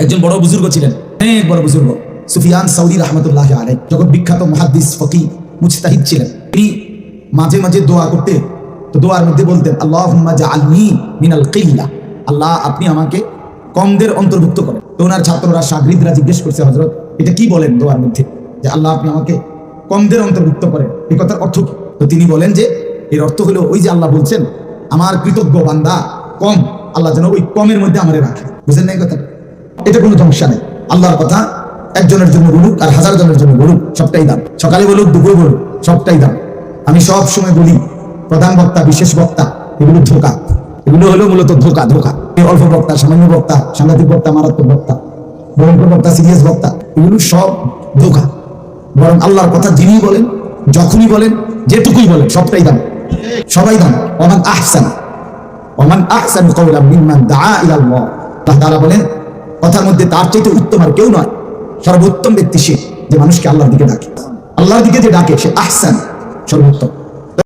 একজন বড় বুজুর্গ ছিলেন, অনেক বড় বুজুর্গ, সুফিয়ান সাউরি রাহমাতুল্লাহ আলাইহি, যখন বিখ্যাত মুহাদ্দিস ফকি মুজতাহিদ ছিলেন। তিনি মাঝে মাঝে দোয়া করতে, তো দোয়ার মধ্যে বলতেন আল্লাহুম্মা জাআলনি মিনাল কিল্লা, আল্লাহ আপনি আমাকে কমদের অন্তর্ভুক্ত করেন। তো ওনার ছাত্ররা শাগরিদরা জিজ্ঞেস করছে, হযরত এটা কি বলেন দোয়ার মধ্যে, যে আল্লাহ আপনি আমাকে কমদের অন্তর্ভুক্ত করেন, এই কথার অর্থ কি? তো তিনি বলেন যে এর অর্থ হলো ওই যে আল্লাহ বলছেন আমার কৃতজ্ঞ বান্দা কম, আল্লাহ যেন ওই কমের মধ্যে আমারে রাখে। বুঝেন না এই কথা? এটা কোনো সমস্যা নেই। আল্লাহর কথা একজনের জন্য বলুক আর হাজার জনের জন্য বলুক, সবটাই দাম। সকালে বলুক দুপুরে বলুক, সবটাই দাম। আমি সব সময় বলি প্রধান বক্তা বিশেষ বক্তা এগুলো ধোকা, এগুলো হলো মূলত ধোকা। অল্প বক্তা, সামান্য বক্তা, সাংঘাতিক বক্তা, মারাত্মক বক্তা, ভয়ঙ্কর বক্তা, সিরিয়াস বক্তা, এগুলো সব ধোকা। বরং আল্লাহর কথা যিনি বলেন, যখনই বলেন, যেটুকুই বলেন, সবটাই দাম, সবাই দাম। ওমান আহসানু কাওলাম মিম্মান দাআ ইলাল্লাহ, আল্লাহ তাআলা বলেন কথার মধ্যে তার চাইতে উত্তম আর কেউ নয়। সর্বোত্তম ব্যক্তি সে যে মানুষকে আল্লাহর দিকে ডাকে, আল্লাহর দিকে যে ডাকে সে আহসান, সর্বোত্তম।